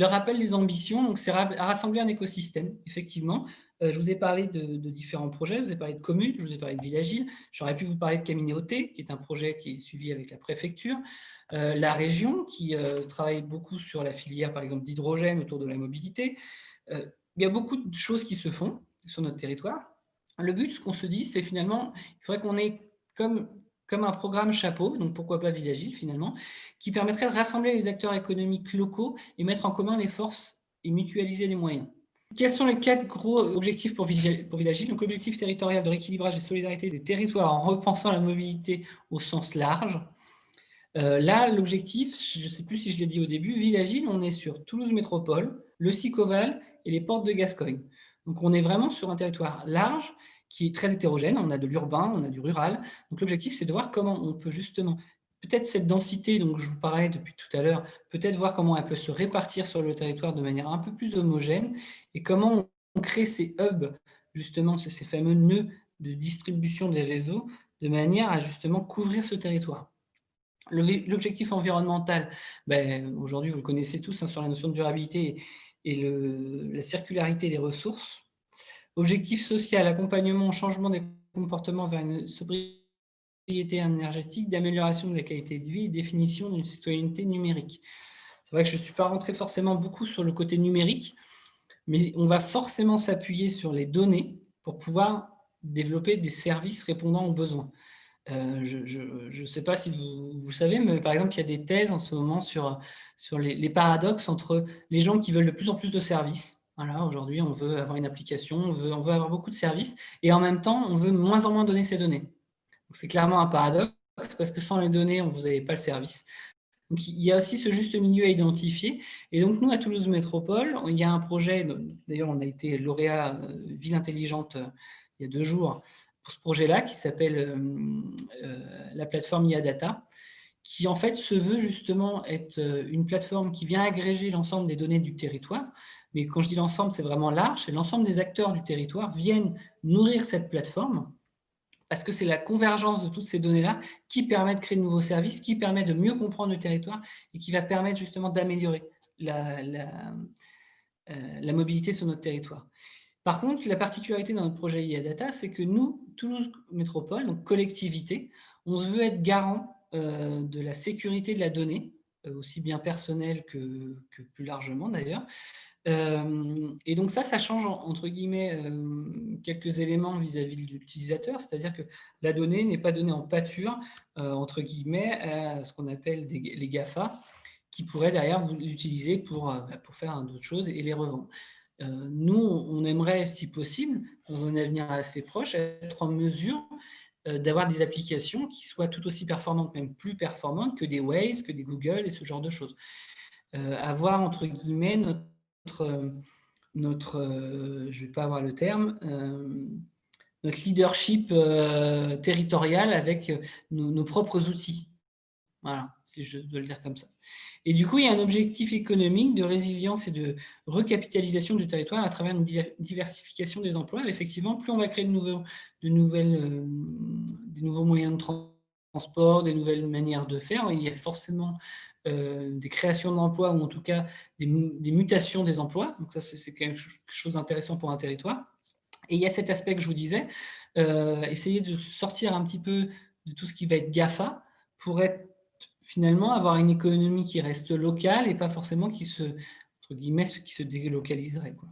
le rappel des ambitions, donc c'est rassembler un écosystème, effectivement. Je vous ai parlé de différents projets, je vous ai parlé de communes, je vous ai parlé de Villagile. J'aurais pu vous parler de Caminéoté, qui est un projet qui est suivi avec la préfecture. La région, qui travaille beaucoup sur la filière, par exemple, d'hydrogène autour de la mobilité. Il y a beaucoup de choses qui se font sur notre territoire. Le but, ce qu'on se dit, c'est finalement, il faudrait qu'on ait comme un programme chapeau, donc pourquoi pas Villagile finalement, qui permettrait de rassembler les acteurs économiques locaux et mettre en commun les forces et mutualiser les moyens. Quels sont les 4 gros objectifs pour Villagile? Donc, l'objectif territorial de rééquilibrage et solidarité des territoires en repensant la mobilité au sens large. Là, l'objectif, je ne sais plus si je l'ai dit au début, Villagile, on est sur Toulouse Métropole, le Sicoval et les portes de Gascogne. Donc, on est vraiment sur un territoire large qui est très hétérogène. On a de l'urbain, on a du rural. Donc, l'objectif, c'est de voir comment on peut justement, peut-être cette densité dont je vous parlais depuis tout à l'heure, peut-être voir comment elle peut se répartir sur le territoire de manière un peu plus homogène et comment on crée ces hubs, justement, ces fameux nœuds de distribution des réseaux, de manière à justement couvrir ce territoire. L'objectif environnemental, aujourd'hui, vous le connaissez tous, hein, sur la notion de durabilité et la circularité des ressources. Objectif social, accompagnement au changement des comportements vers une sobriété énergétique, d'amélioration de la qualité de vie et définition d'une citoyenneté numérique. C'est vrai que je ne suis pas rentré forcément beaucoup sur le côté numérique, mais on va forcément s'appuyer sur les données pour pouvoir développer des services répondant aux besoins. Je ne sais pas si vous savez, mais par exemple, il y a des thèses en ce moment sur les paradoxes entre les gens qui veulent de plus en plus de services. Voilà, aujourd'hui, on veut avoir une application, on veut avoir beaucoup de services, et en même temps, on veut de moins en moins donner ces données. Donc, c'est clairement un paradoxe, parce que sans les données, vous n'avez pas le service. Donc, il y a aussi ce juste milieu à identifier. Et donc, nous, à Toulouse Métropole, il y a un projet, d'ailleurs, on a été lauréat Ville Intelligente il y a 2 jours, pour ce projet-là, qui s'appelle la plateforme IAData, qui en fait se veut justement être une plateforme qui vient agréger l'ensemble des données du territoire. Mais quand je dis l'ensemble, c'est vraiment large, c'est l'ensemble des acteurs du territoire viennent nourrir cette plateforme, parce que c'est la convergence de toutes ces données-là qui permet de créer de nouveaux services, qui permet de mieux comprendre le territoire et qui va permettre justement d'améliorer la mobilité sur notre territoire. Par contre, la particularité dans notre projet IAData, c'est que nous, Toulouse Métropole, donc collectivité, on se veut être garant de la sécurité de la donnée, aussi bien personnelle que plus largement d'ailleurs. Et donc ça change entre guillemets quelques éléments vis-à-vis de l'utilisateur, c'est-à-dire que la donnée n'est pas donnée en pâture, entre guillemets, à ce qu'on appelle les GAFA, qui pourraient derrière l'utiliser pour faire d'autres choses et les revendre. Nous, on aimerait, si possible, dans un avenir assez proche, être en mesure d'avoir des applications qui soient tout aussi performantes, même plus performantes que des Waze, que des Google et ce genre de choses. Avoir, entre guillemets, je ne vais pas avoir le terme, notre leadership territorial avec nos propres outils. Voilà, si je dois le dire comme ça. Et du coup, il y a un objectif économique de résilience et de recapitalisation du territoire à travers une diversification des emplois. Effectivement, plus on va créer des nouveaux moyens de transport, des nouvelles manières de faire, il y a forcément des créations d'emplois ou en tout cas des mutations des emplois. Donc ça, c'est quelque chose d'intéressant pour un territoire. Et il y a cet aspect que je vous disais, essayer de sortir un petit peu de tout ce qui va être GAFA pour être finalement avoir une économie qui reste locale et pas forcément qui se, entre guillemets, qui se délocaliserait, quoi.